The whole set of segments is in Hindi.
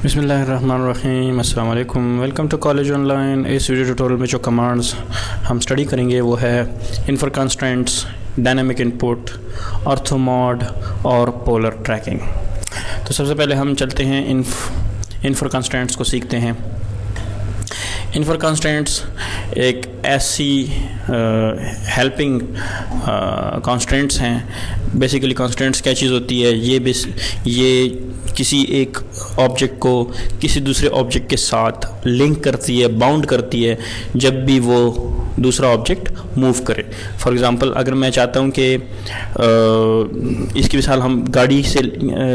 बिस्मिल्लाहिर्रहमानिर्रहीम, अस्सलाम वालेकुम। Welcome to college online. इस वीडियो ट्यूटोरियल में जो कमांड्स हम स्टडी करेंगे वो है infer constraints, dynamic input, ortho mode और पोलर ट्रैकिंग। तो सबसे पहले हम चलते हैं इन्फर कंस्ट्रेंट्स को सीखते हैं। इन्फर कंस्ट्रेंट्स एक ऐसी हेल्पिंग कंस्ट्रेंट्स हैं। बेसिकली कंस्ट्रेंट्स क्या चीज़ होती है, ये किसी एक ऑब्जेक्ट को किसी दूसरे ऑब्जेक्ट के साथ लिंक करती है, बाउंड करती है जब भी वो दूसरा ऑब्जेक्ट मूव करे। फॉर एग्ज़ाम्पल, अगर मैं चाहता हूँ कि इसकी मिसाल हम गाड़ी से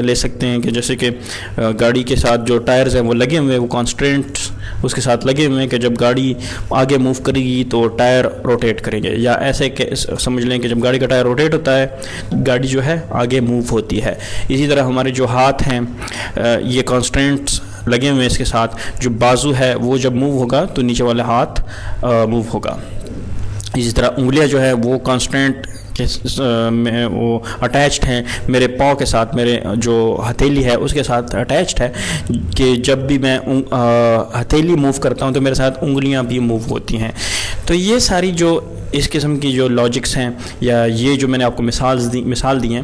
ले सकते हैं कि जैसे कि गाड़ी के साथ जो टायर्स हैं वो लगे हुए हैं, वो कॉन्स्टेंट्स उसके साथ लगे हुए हैं कि जब गाड़ी आगे मूव करेगी तो टायर रोटेट करेंगे, या ऐसे समझ लें कि जब गाड़ी का टायर रोटेट होता है गाड़ी जो है आगे मूव होती है। इसी तरह हमारे जो हाथ हैं ये कॉन्स्टेंट्स लगे हुए हैं इसके साथ। जो बाजू है वो जब मूव होगा तो नीचे वाला हाथ मूव होगा। इसी तरह उंगलियां जो है वो कांस्टेंट में वो अटैच्ड हैं मेरे पाँव के साथ, मेरे जो हथेली है उसके साथ अटैच्ड है कि जब भी मैं हथेली मूव करता हूँ तो मेरे साथ उंगलियां भी मूव होती हैं। तो ये सारी जो इस किस्म की जो लॉजिक्स हैं, या ये जो मैंने आपको मिसाल दी हैं,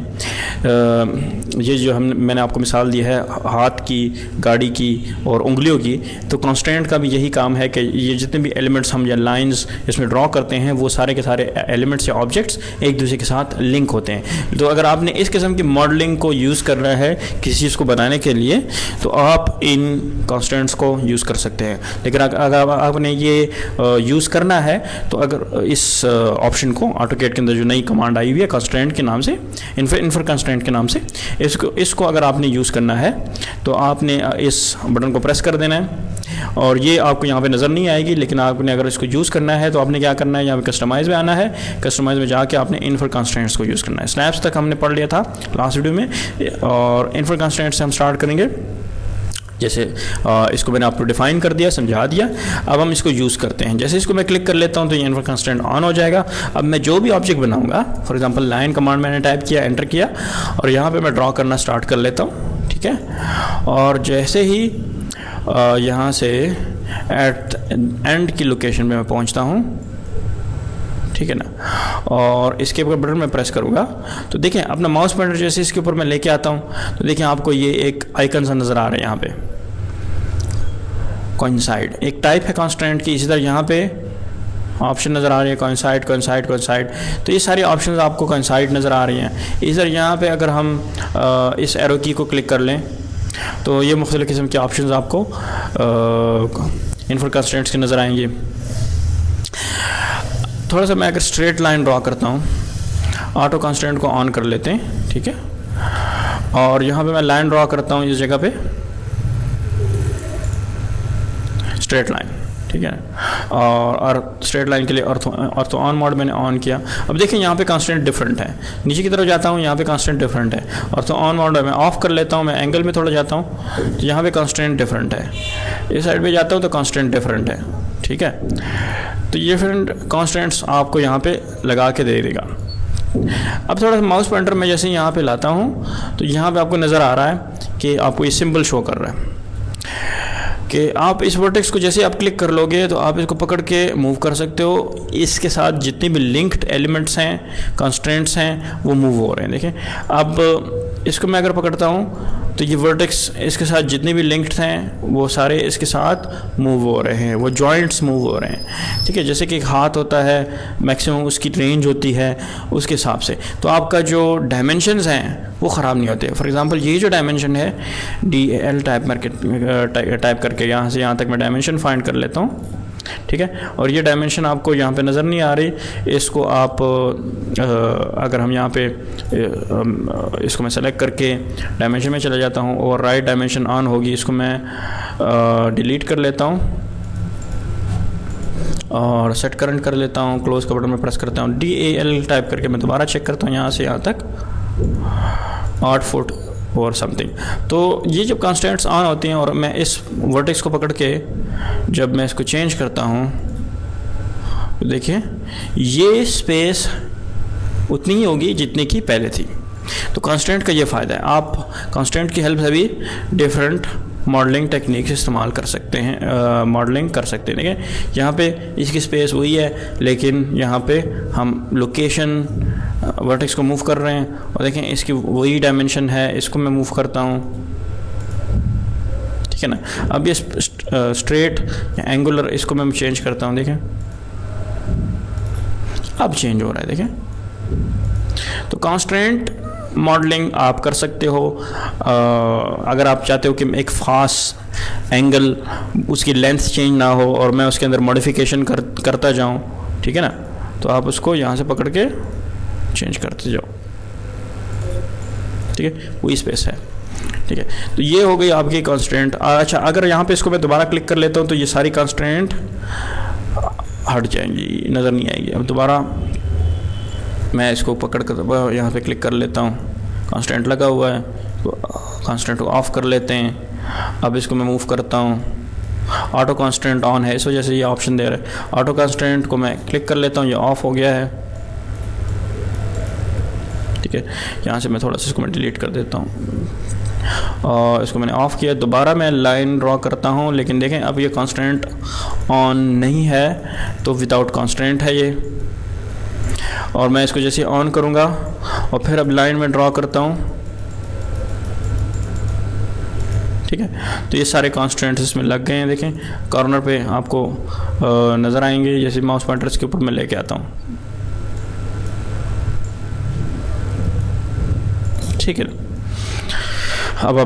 ये जो मैंने आपको मिसाल दी है हाथ की, गाड़ी की और उंगलियों की, तो कांस्टेंट का भी यही काम है कि ये जितने भी एलिमेंट्स हम या लाइंस इसमें ड्रॉ करते हैं वो सारे के सारे एलिमेंट्स या ऑब्जेक्ट्स एक दूसरे के साथ लिंक होते हैं। तो अगर आपने इस किस्म की मॉडलिंग को यूज़ करना है किसी चीज़ को बनाने के लिए तो आप इन कांस्टेंट्स को यूज़ कर सकते हैं। लेकिन अगर आपने ये यूज़ करना है तो अगर इस ऑप्शन को ऑटोकैड के अंदर जो नई कमांड आई हुई है कंस्ट्रेंट के नाम से, इन्फर कंस्ट्रेंट के नाम से, इसको अगर आपने यूज़ करना है तो आपने इस बटन को प्रेस कर देना है और ये आपको यहाँ पे नज़र नहीं आएगी। लेकिन आपने अगर इसको यूज़ करना है तो आपने क्या करना है, यहाँ पे कस्टमाइज़ में आना है। कस्टमाइज़ में जाके आपने इन्फर कंस्ट्रेंट्स को यूज़ करना है। स्नैप्स तक हमने पढ़ लिया था लास्ट वीडियो में, और इन्फर कंस्ट्रेंट से हम स्टार्ट करेंगे। जैसे इसको मैंने आपको डिफ़ाइन कर दिया, समझा दिया। अब हम इसको यूज़ करते हैं। जैसे इसको मैं क्लिक कर लेता हूँ तो ये इन्फर कंस्ट्रेंट ऑन हो जाएगा। अब मैं जो भी ऑब्जेक्ट बनाऊँगा, फॉर एग्जांपल लाइन कमांड मैंने टाइप किया, एंटर किया और यहाँ पे मैं ड्रॉ करना स्टार्ट कर लेता हूँ, ठीक है। और जैसे ही यहाँ से एट एंड की लोकेशन पे मैं पहुँचता हूँ, ठीक है ना, और इसके ऊपर बटन में प्रेस करूँगा तो देखें अपना माउस पॉइंटर जैसे इसके ऊपर मैं लेके आता हूँ तो देखें आपको ये एक आइकन सा नज़र आ रहा है। यहाँ पे कोइंसाइड एक टाइप है कांस्टेंट की। इसी तरह यहाँ पे ऑप्शन नज़र आ रही है कोइंसाइड। तो ये सारी ऑप्शंस आपको कोइंसाइड नज़र आ रही हैं। इसी तरह यहाँ पे अगर हम इस एरो की को क्लिक कर लें तो ये मुख्तलिफ़ किस्म के ऑप्शंस आपको इन्फर कंस्ट्रेंट्स के नज़र आएंगे। थोड़ा सा मैं अगर स्ट्रेट लाइन ड्रॉ करता हूँ, ऑटो कंस्ट्रेंट को ऑन कर लेते हैं, ठीक है। और यहाँ पे मैं लाइन ड्रॉ करता हूँ इस जगह पे, स्ट्रेट लाइन, ठीक है। और स्ट्रेट लाइन के लिए ऑर्थो ऑन मोड मैंने ऑन किया। अब देखिए यहाँ पे कांस्टेंट डिफरेंट है। नीचे की तरफ जाता हूँ, यहाँ पे कांस्टेंट डिफरेंट है। ऑर्थो ऑन मोड मैं ऑफ कर लेता हूँ, मैं एंगल में थोड़ा जाता हूँ तो यहाँ पे कांस्टेंट डिफरेंट है। इस साइड पे जाता हूँ तो कांस्टेंट डिफरेंट है, ठीक है। तो ये डिफरेंट कांस्टेंट्स आपको यहाँ पे लगा के दे देगा। अब थोड़ा सा माउस पॉइंटर में जैसे यहाँ पे लाता हूँ तो यहाँ पे आपको नज़र आ रहा है कि आपको ये सिंबल शो कर रहा है कि आप इस वर्टेक्स को जैसे आप क्लिक कर लोगे तो आप इसको पकड़ के मूव कर सकते हो। इसके साथ जितने भी लिंक्ड एलिमेंट्स हैं, कंस्ट्रेंट्स हैं, वो मूव हो रहे हैं। देखें अब इसको मैं अगर पकड़ता हूँ तो ये वर्टेक्स इसके साथ जितने भी लिंक्ड हैं वो सारे इसके साथ मूव हो रहे हैं, वो जॉइंट्स मूव हो रहे हैं, ठीक है। जैसे कि एक हाथ होता है, मैक्सिमम उसकी रेंज होती है उसके हिसाब से, तो आपका जो डायमेंशंस हैं वो ख़राब नहीं होते। फॉर एग्जांपल ये जो डायमेंशन है DL टाइप करके यहाँ से यहाँ तक मैं डायमेंशन फाइंड कर लेता हूँ, ठीक है। और ये डायमेंशन आपको यहाँ पे नज़र नहीं आ रही, इसको आप अगर हम यहाँ पे इसको मैं सेलेक्ट करके डायमेंशन में चला जाता हूँ और राइट डायमेंशन ऑन होगी, इसको मैं डिलीट कर लेता हूँ और सेट करंट कर लेता हूँ, क्लोज का बटन में प्रेस करता हूँ, DAL टाइप करके मैं दोबारा चेक करता हूँ यहाँ से यहाँ तक 8 फुट और समथिंग। तो ये जब कंस्ट्रेंट्स ऑन होती हैं और मैं इस वर्टेक्स को पकड़ के जब मैं इसको चेंज करता हूँ तो देखिए ये स्पेस उतनी ही होगी जितनी की पहले थी। तो कंस्ट्रेंट का ये फ़ायदा है, आप कंस्ट्रेंट की हेल्प से भी डिफरेंट मॉडलिंग टेक्निक्स इस्तेमाल कर सकते हैं, मॉडलिंग कर सकते हैं। देखिए यहाँ पे इसकी स्पेस वही है, लेकिन यहाँ पे हम लोकेशन वर्टेक्स को मूव कर रहे हैं, और देखें इसकी वही डायमेंशन है, इसको मैं मूव करता हूँ, ठीक है ना। अब ये स्ट्रेट या एंगुलर, इसको मैं चेंज करता हूँ, देखें अब चेंज हो रहा है, देखें। तो कॉन्स्ट्रेंट मॉडलिंग आप कर सकते हो। अगर आप चाहते हो कि एक ख़ास एंगल उसकी लेंथ चेंज ना हो और मैं उसके अंदर मॉडिफिकेशन करता जाऊं, ठीक है ना, तो आप उसको यहाँ से पकड़ के चेंज करते जाओ, ठीक है, वही स्पेस है, ठीक है। तो ये हो गई आपकी कॉन्स्ट्रेंट। अच्छा, अगर यहाँ पे इसको मैं दोबारा क्लिक कर लेता हूँ तो ये सारी कॉन्स्ट्रेंट हट जाएंगी, नज़र नहीं आएगी। अब दोबारा मैं इसको पकड़ कर यहाँ पे क्लिक कर लेता हूँ, कॉन्स्टेंट लगा हुआ है, तो कॉन्स्टेंट को ऑफ़ कर लेते हैं। अब इसको मैं मूव करता हूँ, ऑटो कॉन्स्टेंट ऑन है, इस वजह से ये ऑप्शन दे रहा है। ऑटो कॉन्स्टेंट को मैं क्लिक कर लेता हूँ, ये ऑफ हो गया है, ठीक है। यहाँ से मैं थोड़ा सा इसको मैं डिलीट कर देता हूँ, और इसको मैंने ऑफ़ किया। दोबारा मैं लाइन ड्रॉ करता हूँ, लेकिन देखें अब ये कॉन्स्टेंट ऑन नहीं है, तो विदाउट कॉन्स्टेंट है ये। और मैं इसको जैसे ऑन करूँगा और फिर अब लाइन में ड्रॉ करता हूँ, ठीक है, तो ये सारे कॉन्स्टेंट्स इसमें लग गए हैं। देखें कॉर्नर पे आपको नज़र आएंगे, जैसे माउस पॉइंटर्स के ऊपर मैं लेके आता हूँ, ठीक है। अब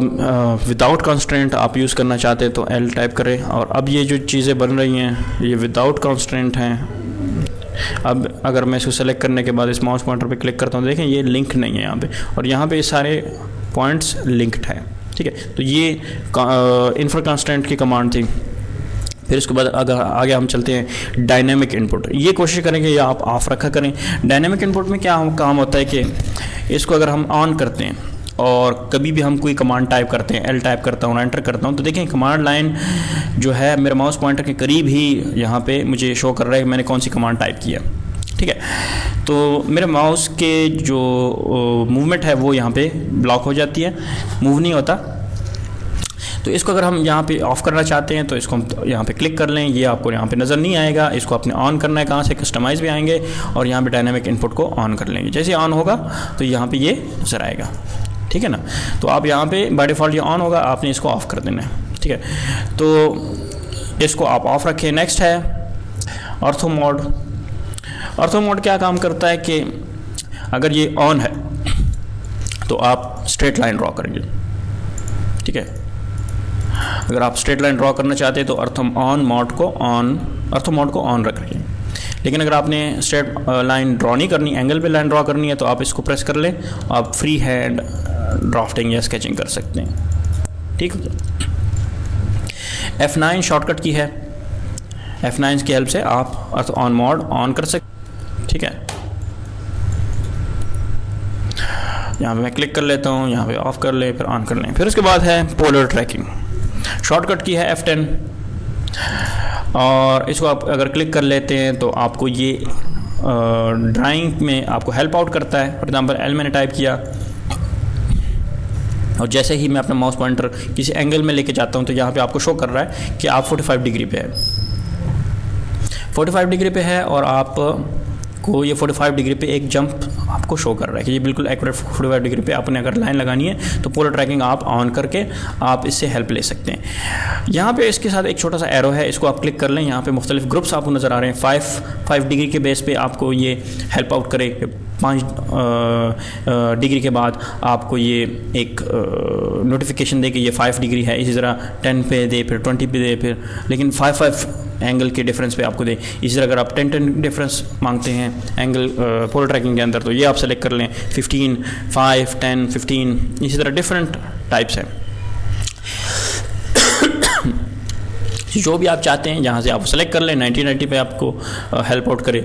विदाउट कॉन्स्टेंट आप यूज़ करना चाहते हैं तो एल टाइप करें, और अब ये जो चीज़ें बन रही हैं ये विदाउट कॉन्स्टेंट हैं। अब अगर मैं इसको सेलेक्ट करने के बाद इस माउस पॉइंटर पे क्लिक करता हूँ, देखें ये लिंक नहीं है यहाँ पे, और यहाँ पे ये सारे पॉइंट्स लिंक्ड है, ठीक है। तो ये इन्फर कॉन्स्टेंट की कमांड थी। फिर इसके बाद अगर आगे हम चलते हैं डायनेमिक इनपुट, ये कोशिश करेंगे या आप ऑफ रखा करें। डायनेमिक इनपुट में क्या काम होता है कि इसको अगर हम ऑन करते हैं और कभी भी हम कोई कमांड टाइप करते हैं, एल टाइप करता हूँ, एंटर करता हूँ, तो देखें कमांड लाइन जो है मेरे माउस पॉइंटर के करीब ही यहाँ पे मुझे शो कर रहा है कि मैंने कौन सी कमांड टाइप किया, ठीक है। तो मेरे माउस के जो मूवमेंट है वो यहाँ पे ब्लॉक हो जाती है, मूव नहीं होता। तो इसको अगर हम यहाँ पे ऑफ़ करना चाहते हैं तो इसको हम यहाँ पे क्लिक कर लें, ये आपको यहाँ पे नज़र नहीं आएगा। इसको आपने ऑन करना है, कहाँ से, कस्टमाइज़ भी आएंगे और यहाँ पे डायनामिक इनपुट को ऑन कर लेंगे। जैसे ऑन होगा तो यहाँ पे ये नज़र आएगा, ठीक है ना। तो आप यहाँ पे बाय डिफ़ॉल्ट ये ऑन होगा, आपने इसको ऑफ़ कर देना है, ठीक है। तो इसको आप ऑफ़ रखें। नेक्स्ट है ऑर्थो मोड। ऑर्थो मोड क्या काम करता है कि अगर ये ऑन है तो आप स्ट्रेट लाइन ड्रॉ करेंगे, ठीक है। अगर आप स्ट्रेट लाइन ड्रॉ करना चाहते हैं तो ऑर्थो मोड को ऑन रखें। लेकिन अगर आपने स्ट्रेट लाइन ड्रॉ नहीं करनी, एंगल पे लाइन ड्रॉ करनी है, तो आप इसको प्रेस कर लें, आप फ्री हैंड ड्राफ्टिंग या स्केचिंग कर सकते हैं, ठीक है। F9 शॉर्टकट की है, F9 की हेल्प से आप ऑन मोड ऑन कर सकते, ठीक है। यहाँ पे मैं क्लिक कर लेता हूँ, यहाँ पे ऑफ कर ले, फिर ऑन कर लें। फिर उसके बाद है पोलर ट्रैकिंग, शॉर्टकट की है F10, और इसको आप अगर क्लिक कर लेते हैं तो आपको ये ड्राइंग में आपको हेल्प आउट करता है। फॉर एग्जांपल एल मैंने टाइप किया और जैसे ही मैं अपना माउस पॉइंटर किसी एंगल में लेके जाता हूँ तो यहाँ पे आपको शो कर रहा है कि आप 45 डिग्री पे है, 45 डिग्री पे है, और आप को ये 45 डिग्री पे एक जंप आपको शो कर रहा है कि ये बिल्कुल एक्यूरेट 45 डिग्री पे आपने अगर लाइन लगानी है तो पोलर ट्रैकिंग आप ऑन करके आप इससे हेल्प ले सकते हैं। यहाँ पे इसके साथ एक छोटा सा एरो है, इसको आप क्लिक कर लें। यहाँ पे मुख्तलिफ ग्रुप्स आपको नज़र आ रहे हैं। 5 डिग्री के बेस पे आपको ये हेल्प आउट करे, 5 डिग्री के बाद आपको ये एक नोटिफिकेशन दे कि ये 5 डिग्री है, इसी तरह 10 पे दे, फिर 20 पे दे, फिर लेकिन 5 एंगल के डिफरेंस पे आपको दे। इसी तरह अगर आप 10 डिफरेंस मांगते हैं एंगल पोलर ट्रैकिंग के अंदर तो ये आप सेलेक्ट कर लें, 15, 5, 10, 15, इसी तरह डिफरेंट टाइप्स हैं। जो भी आप चाहते हैं यहाँ से आप सेलेक्ट कर लें। 90 पे आपको हेल्प आउट करे,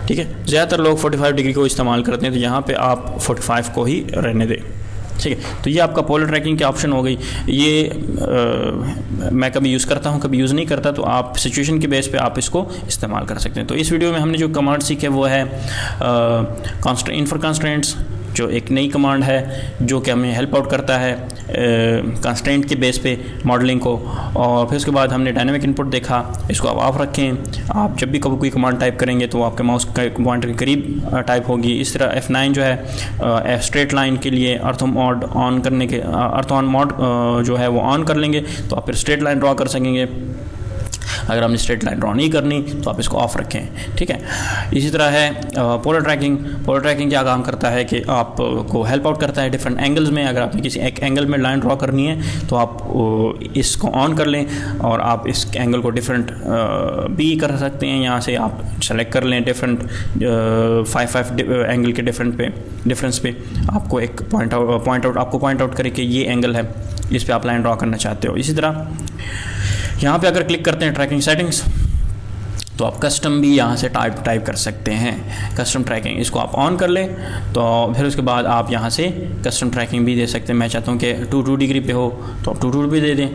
ठीक है। ज़्यादातर लोग 45 डिग्री को इस्तेमाल करते हैं, तो यहाँ पे आप 45 को ही रहने दें, ठीक है। तो ये आपका पोलर ट्रैकिंग की ऑप्शन हो गई। ये मैं कभी यूज़ करता हूँ, कभी यूज़ नहीं करता, तो आप सिचुएशन के बेस पे आप इसको इस्तेमाल कर सकते हैं। तो इस वीडियो में हमने जो कमांड सीखे वो है इन्फर कॉन्स्ट्रेंट्स, जो एक नई कमांड है जो कि हमें हेल्प आउट करता है कंस्ट्रेंट के बेस पे मॉडलिंग को। और फिर उसके बाद हमने डायनेमिक इनपुट देखा, इसको आप ऑफ रखें। आप जब भी कभी कोई कमांड टाइप करेंगे तो आपके माउस पॉइंटर के करीब टाइप होगी। इस तरह F9 जो है स्ट्रेट लाइन के लिए अर्थो मोड ऑन करने के अर्थो ऑन मोड जो है वो ऑन कर लेंगे तो आप फिर स्ट्रेट लाइन ड्रॉ कर सकेंगे। अगर आपने स्ट्रेट लाइन ड्रॉ नहीं करनी तो आप इसको ऑफ रखें, ठीक है। इसी तरह है पोलर ट्रैकिंग। पोलर ट्रैकिंग क्या काम करता है कि आपको हेल्प आउट करता है डिफरेंट एंगल्स में। अगर आपने किसी एक एंगल में लाइन ड्रॉ करनी है तो आप इसको ऑन कर लें और आप इस एंगल को डिफरेंट भी कर सकते हैं। यहाँ से आप सेलेक्ट कर लें डिफरेंट 5 एंगल के डिफरेंस पे आपको एक पॉइंट आउट करे कि ये एंगल है, इस पे आप लाइन ड्रॉ करना चाहते हो। इसी तरह यहाँ पे अगर क्लिक करते हैं ट्रैकिंग सेटिंग्स तो आप कस्टम भी यहाँ से टाइप कर सकते हैं, कस्टम ट्रैकिंग। इसको आप ऑन कर लें तो फिर उसके बाद आप यहाँ से कस्टम ट्रैकिंग भी दे सकते हैं। मैं चाहता हूँ कि 2 डिग्री पे हो तो आप 2 भी दे दें,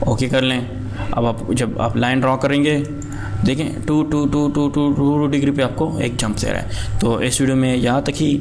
ओके कर लें। अब आप जब आप लाइन ड्रॉ करेंगे देखें 2 डिग्री पे आपको एक जंप दे रहा है। तो इस वीडियो में यहाँ तक ही।